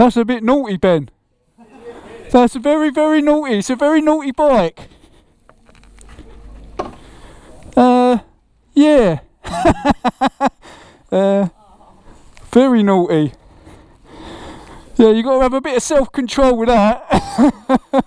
That's a bit naughty, Ben. That's very, very naughty. It's a very naughty bike. Yeah. Very naughty. Yeah, you got to have a bit of self-control with that.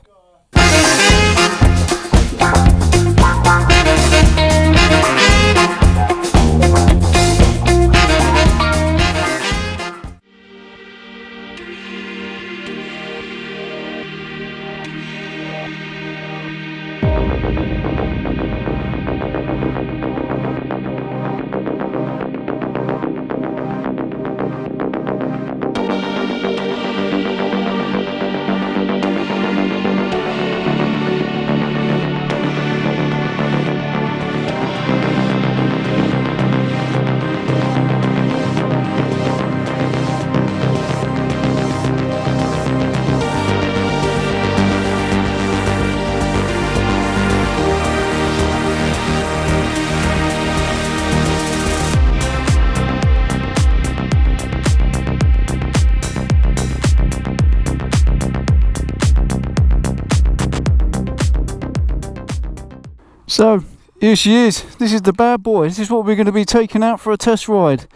So, here she is. This is the bad boy. This is what we're going to be taking out for a test ride.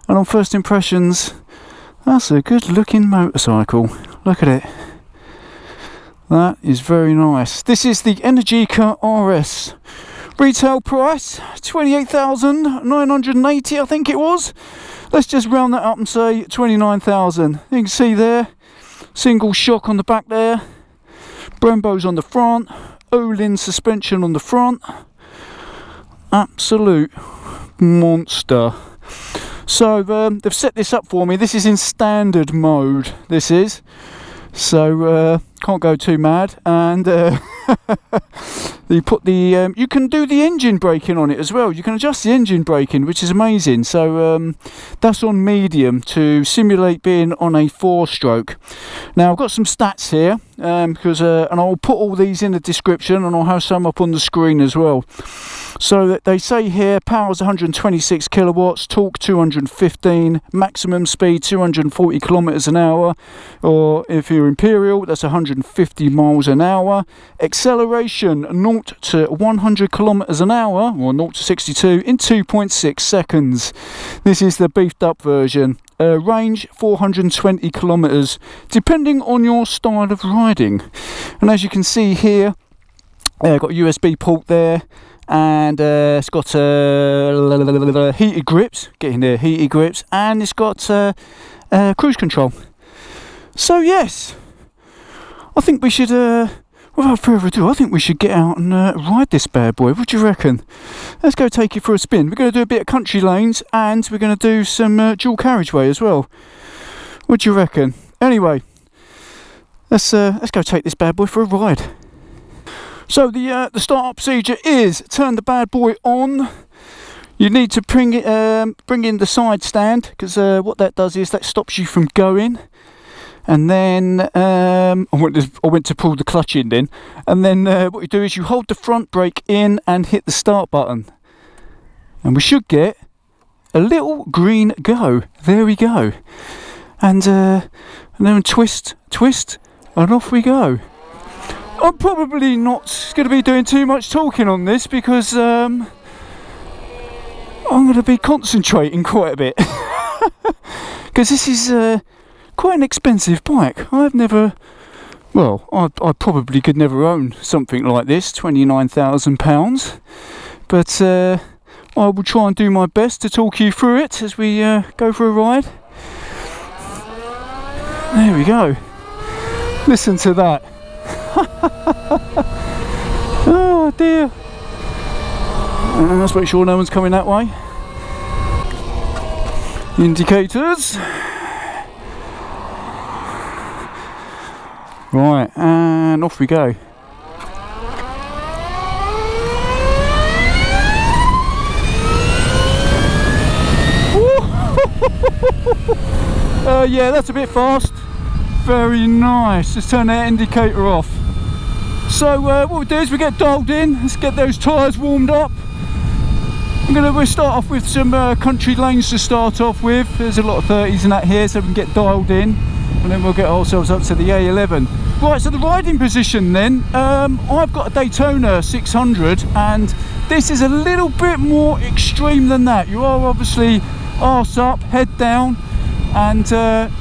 And on first impressions, that's a good looking motorcycle. Look at it. That is very nice. This is the Energica RS. Retail price, 28,980 I think it was. Let's just round that up and say 29,000. You can see there, single shock on the back there. Brembo's on the front. Olin suspension on the front. Absolute monster. So they've set this up for me. This is in standard mode, this is. So can't go too mad. And you put the you can do the engine braking on it as well. You can adjust the engine braking, which is amazing. So that's on medium to simulate being on a 4-stroke. Now I've got some stats here because and I'll put all these in the description, and I'll have some up on the screen as well. So that they say here, power is 126 kilowatts, torque 215, maximum speed 240 kilometers an hour, or if you're Imperial, that's 150 miles an hour. Acceleration 0 to 100 kilometers an hour, or 0 to 62 in 2.6 seconds. This is the beefed up version. Range 420 kilometers, depending on your style of riding. And as you can see here, I've got a USB port there. And it's got heated grips, getting there, heated grips, and it's got cruise control. So yes, I think we should, without further ado, I think we should get out and ride this bad boy. What do you reckon? Let's go take it for a spin. We're going to do a bit of country lanes, and we're going to do some dual carriageway as well. What do you reckon? Anyway, let's go take this bad boy for a ride. So the start-up procedure is turn the bad boy on. You need to bring in the side stand, because what that does is that stops you from going. And then I went to pull the clutch in then. And then what you do is you hold the front brake in and hit the start button. And we should get a little green go. There we go. And then twist, and off we go. I'm probably not going to be doing too much talking on this, because I'm going to be concentrating quite a bit. Because this is quite an expensive bike. I've never, well, I probably could never own something like this, £29,000. But I will try and do my best to talk you through it as we go for a ride. There we go. Listen to that. Oh dear. Let's make sure no one's coming that way. Indicators. Right, and off we go. Yeah, that's a bit fast. Very nice. Let's turn that indicator off. So what we do is we get dialed in. Let's get those tyres warmed up. We'll start off with some country lanes to start off with. There's a lot of 30s and that here, so we can get dialed in. and then we'll get ourselves up to the A11. Right, so the riding position then, I've got a Daytona 600, and this is a little bit more extreme than that. You are obviously arse up, head down, and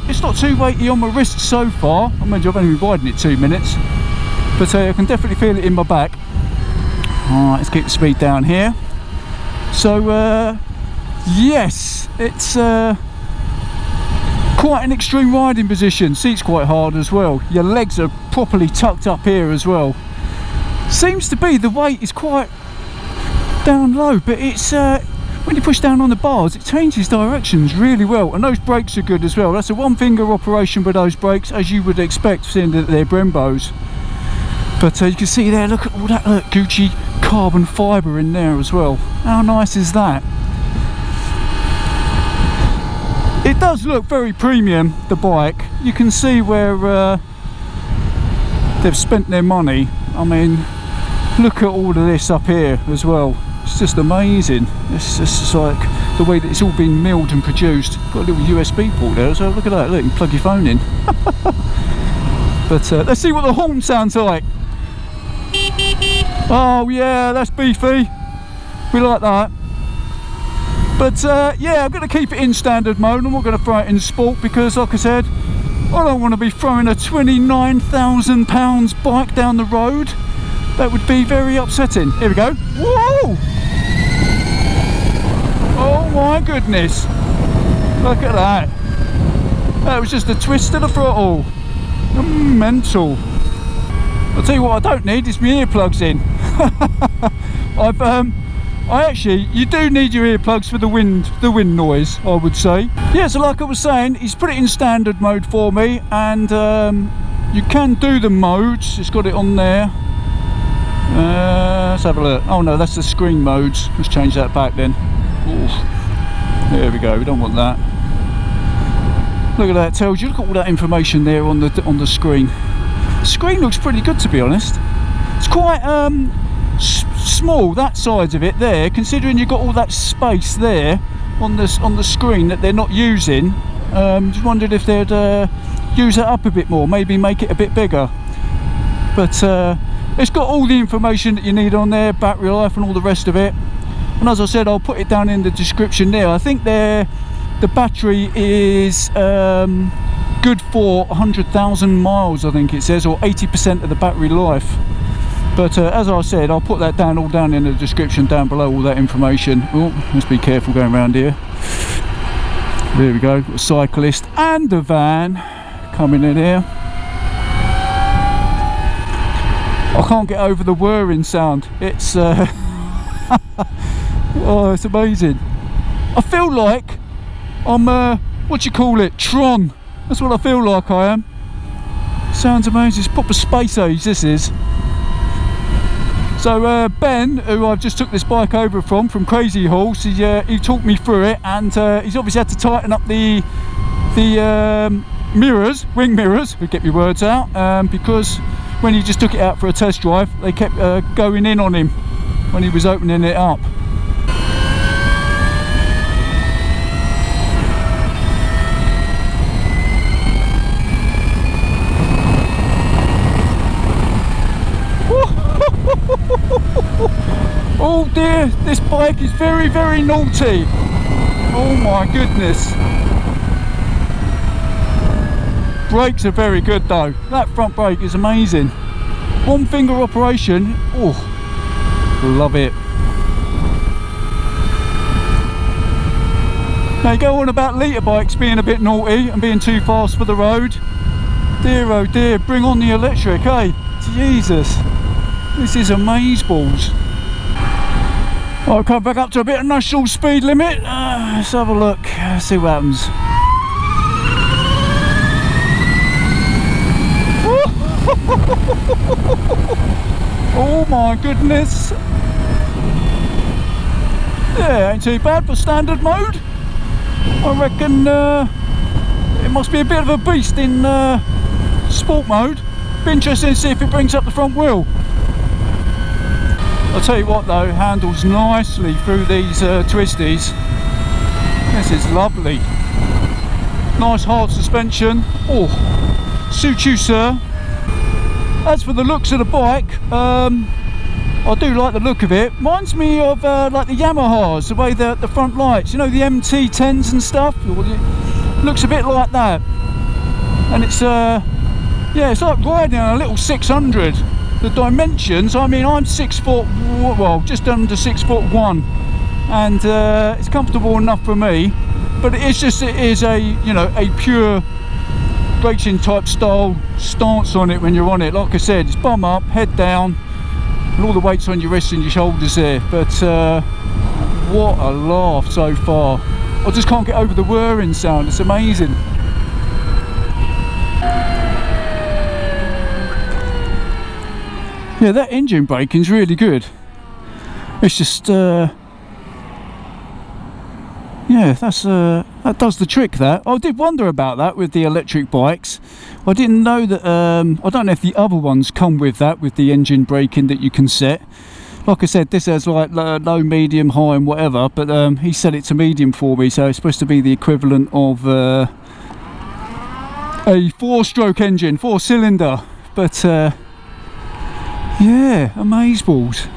it's not too weighty on my wrist so far. I mean, I've only been riding it 2 minutes, but I can definitely feel it in my back. Alright, let's keep the speed down here. So yes, it's quite an extreme riding position. Seat's quite hard as well. Your legs are properly tucked up here as well. Seems to be the weight is quite down low, but it's when you push down on the bars, it changes directions really well, and those brakes are good as well. That's a one finger operation with those brakes, as you would expect, seeing that they're Brembos. But you can see there, look at all that Gucci carbon fibre in there as well. How nice is that? It does look very premium, the bike. You can see where they've spent their money. I mean, look at all of this up here as well. It's just amazing. It's just like the way that it's all been milled and produced. Got a little USB port there, so look at that. Look, you can plug your phone in. But let's see what the horn sounds like. Oh yeah, that's beefy. We like that. But yeah, I'm going to keep it in standard mode. I'm not going to throw it in sport because, like I said, I don't want to be throwing a £29,000 bike down the road. That would be very upsetting. Here we go. Whoa! Oh my goodness. Look at that. That was just a twist of the throttle. Mental. I'll tell you what I don't need is my earplugs in. You do need your earplugs for the wind noise, I would say. Yeah, so like I was saying, he's put it in standard mode for me, and you can do the modes. It's got it on there. Let's have a look. Oh no, that's the screen modes. Let's change that back then. Oof. There we go. We don't want that. Look at that. It tells you. Look at all that information there on the screen. The screen looks pretty good, to be honest. It's quite small, that side of it there, considering you've got all that space there on the screen that they're not using. Just wondered if they'd use it up a bit more, maybe make it a bit bigger. But it's got all the information that you need on there, battery life and all the rest of it. And as I said, I'll put it down in the description there. I think the battery is good for 100,000 miles, I think it says, or 80% of the battery life. But as I said, I'll put that all down in the description down below, all that information. Oh, let's be careful going around here. There we go, a cyclist and a van coming in here. I can't get over the whirring sound. It's oh, it's amazing. I feel like I'm what do you call it, Tron. That's what I feel like I am. Sounds amazing. It's proper space age, this is. So Ben, who I've just took this bike over from Crazy Horse, he talked me through it, and he's obviously had to tighten up the mirrors, wing mirrors, to get my words out, because when he just took it out for a test drive, they kept going in on him when he was opening it up. Oh dear, this bike is very, very naughty. Oh my goodness. Brakes are very good though. That front brake is amazing. One finger operation. Oh, love it. Now you go on about litre bikes being a bit naughty and being too fast for the road. Dear oh dear, bring on the electric, eh? Jesus. This is amazeballs. I'll come back up to a bit of national speed limit. Let's have a look, see what happens. Oh my goodness. Yeah, ain't too bad for standard mode. I reckon it must be a bit of a beast in sport mode. Be interesting to see if it brings up the front wheel. I'll tell you what though, handles nicely through these twisties. This is lovely. Nice hard suspension. Oh, suit you, sir. As for the looks of the bike, I do like the look of it. Reminds me of like the Yamahas, the way the front lights, you know, the MT10s and stuff. Looks a bit like that. And it's yeah, it's like riding on a little 600. The dimensions, I mean, I'm 6 foot, well, just under 6'1", and it's comfortable enough for me. But it is a, you know, a pure racing type style stance on it when you're on it. Like I said, it's bum up, head down, and all the weight's on your wrists and your shoulders there. But what a laugh so far. I just can't get over the whirring sound. It's amazing. Yeah, that engine braking's really good. It's just yeah, that does the trick. That I did wonder about that with the electric bikes. I didn't know that. I don't know if the other ones come with that, with the engine braking that you can set. Like I said, this has like low, medium, high, and whatever. But he set it to medium for me, so it's supposed to be the equivalent of a 4-stroke engine, 4-cylinder. But yeah, amazeballs.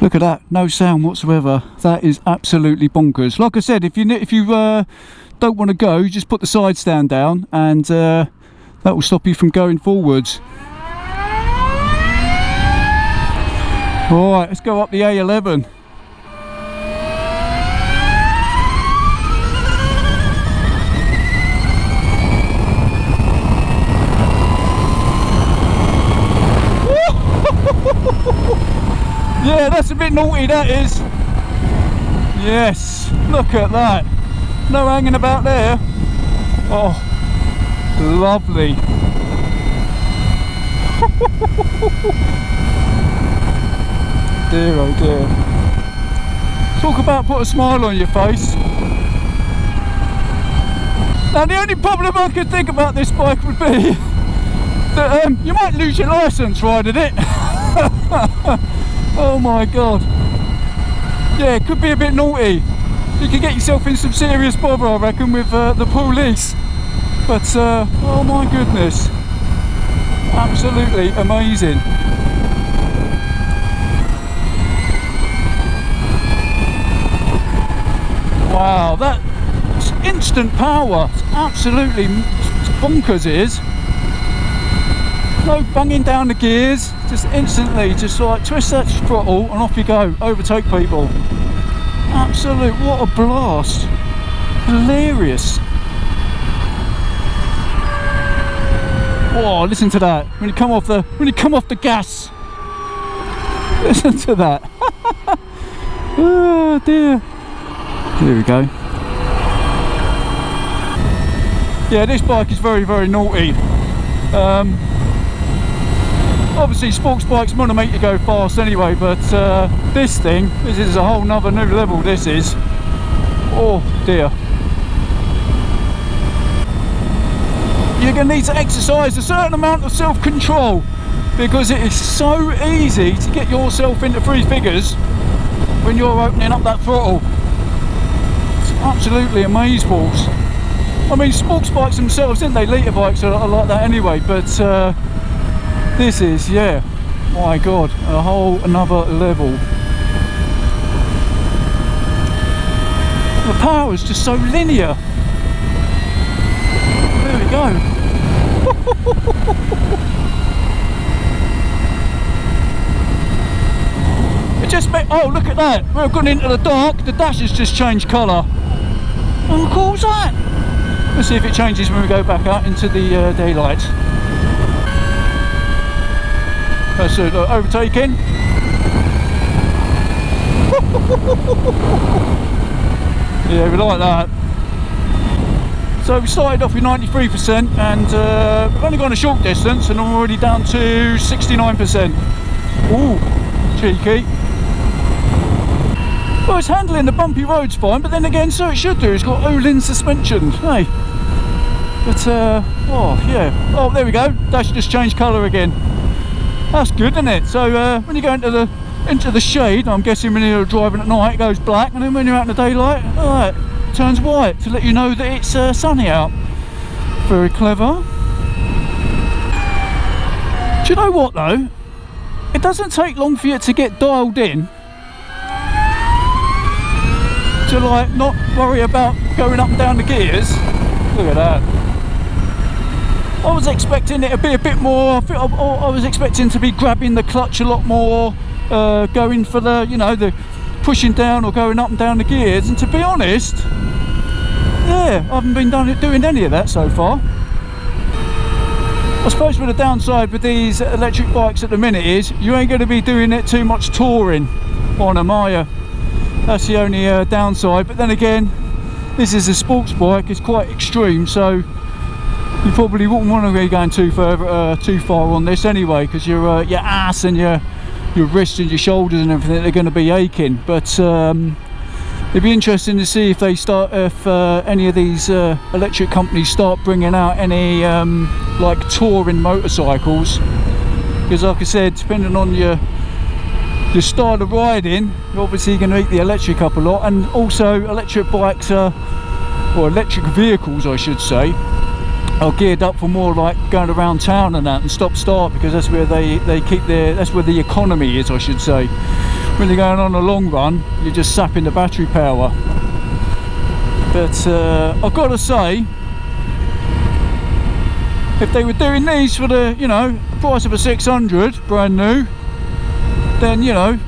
Look at that, no sound whatsoever. That is absolutely bonkers. Like I said, if you don't want to go, just put the side stand down, and that will stop you from going forwards. All right, let's go up the A11. Yeah, that's a bit naughty, that is. Yes, look at that. No hanging about there. Oh, lovely. Dear, oh dear. Talk about put a smile on your face. Now, the only problem I could think about this bike would be that you might lose your licence riding it. Oh my god. Yeah, it could be a bit naughty. You could get yourself in some serious bother, I reckon, with the police. But oh my goodness, absolutely amazing. Wow, that's instant power. It's absolutely bonkers, it is. No banging down the gears, just instantly, just like twist that throttle and off you go, overtake people. Absolute, what a blast. Hilarious. Oh, listen to that. When you come off the gas. Listen to that. Oh dear. Here we go. Yeah, this bike is very, very naughty. Obviously sports bikes want to make you go fast anyway, but this is a whole nother new level, this is. Oh dear. You're going to need to exercise a certain amount of self-control, because it is so easy to get yourself into three figures when you're opening up that throttle. It's absolutely amazeballs. I mean, sports bikes themselves, didn't they? Litre bikes are like that anyway, but this is, yeah, my god, a whole another level. The power is just so linear. There we go. It just made, oh look at that, we've gone into the dark, the dash has just changed colour. How cool is that? Let's see if it changes when we go back out into the daylight. So overtaking. Yeah, we like that. So we started off with 93%, and we've only gone a short distance, and I'm already down to 69%. Ooh, cheeky. Well, it's handling the bumpy roads fine, but then again, so it should do. It's got Olin suspension, hey. But oh yeah. Oh, there we go. Dash just changed colour again. That's good, isn't it? So when you go into the into the shade. I'm guessing when you're driving at night it goes black, and then when you're out in the daylight, it turns white to let you know that it's sunny out. Very clever. Do you know what though? It doesn't take long for you to get dialed in to like not worry about going up and down the gears. Look at that. I was expecting it to be a bit more, I was expecting to be grabbing the clutch a lot more, going for the, you know, the pushing down or going up and down the gears, and to be honest, yeah, I haven't been doing any of that so far. I suppose with the downside with these electric bikes at the minute is you ain't going to be doing it too much touring on them, are you? That's the only downside. But then again, this is a sports bike, it's quite extreme, so you probably wouldn't want to be going too far on this anyway, because your ass and your wrists and your shoulders and everything, they're going to be aching. But it'd be interesting to see if they if any of these electric companies start bringing out any like touring motorcycles, because like I said, depending on your style of riding, you're obviously going to eat the electric up a lot. And also electric bikes or electric vehicles I should say, are geared up for more like going around town and that, and stop start, because that's where they keep that's where the economy is, I should say. When you're going on a long run, you're just sapping the battery power. But I've got to say, if they were doing these for the, you know, price of a 600 brand new, then, you know,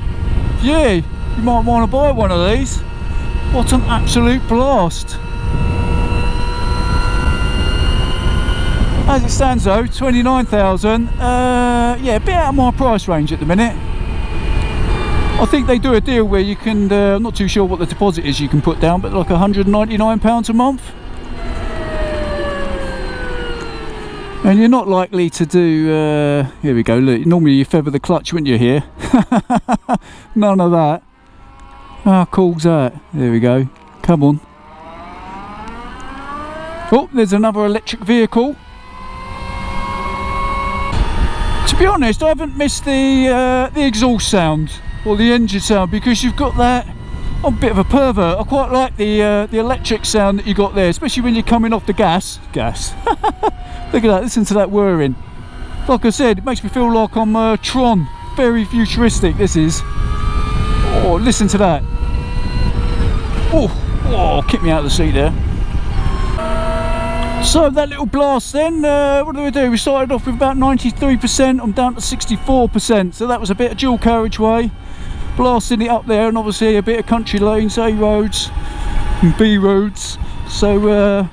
yeah, you might want to buy one of these. What an absolute blast. As it stands though, 29,000, yeah, a bit out of my price range at the minute. I think they do a deal where you can, I'm not too sure what the deposit is you can put down, but like £199 a month. And you're not likely to do, here we go, look, normally you feather the clutch, wouldn't you, here? None of that. How cool's that? There we go, come on. Oh, there's another electric vehicle. To be honest, I haven't missed the exhaust sound or the engine sound, because you've got that. I'm a bit of a pervert. I quite like the electric sound that you got there, especially when you're coming off the gas. Look at that, listen to that whirring. Like I said, it makes me feel like I'm Tron. Very futuristic this is. Oh, listen to that. Oh, kick me out of the seat there. So that little blast then, what do? We started off with about 93%, I'm down to 64%, so that was a bit of dual carriageway, blasting it up there, and obviously a bit of country lanes, A roads and B roads. So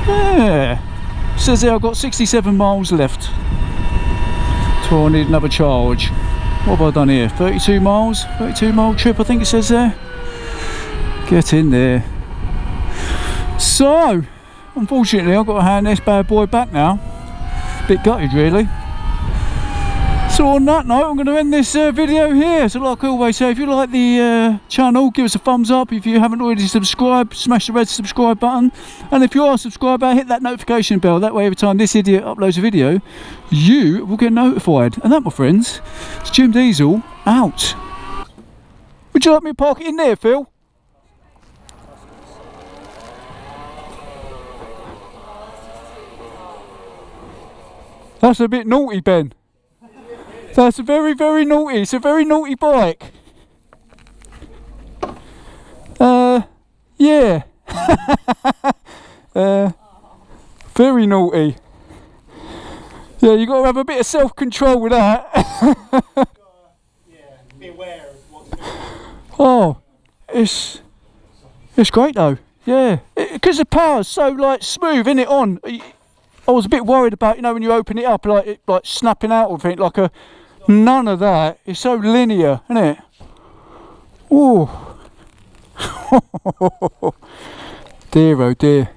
yeah, says there I've got 67 miles left, so I need another charge. What have I done here? 32 miles, 32 mile trip I think it says there. Get in there. So unfortunately I've got to hand this bad boy back now. Bit gutted really. So on that note, I'm going to end this video here. So like I always say, if you like the channel, give us a thumbs up. If you haven't already subscribed, smash the red subscribe button. And if you are a subscriber, hit that notification bell. That way every time this idiot uploads a video, you will get notified. And that, my friends, is Jim Diesel out. Would you like me to park it in there, Phil? That's a bit naughty, Ben. That's very, very naughty. It's a very naughty bike. Yeah. Very naughty. Yeah, you got to have a bit of self-control with that. Yeah, be aware of what's going on. Oh, it's great though. Yeah, because the power's so like smooth, isn't it? On. I was a bit worried about, you know, when you open it up, like it like snapping out of it, like a. None of that. It's so linear, isn't it? Oh. Dear oh dear.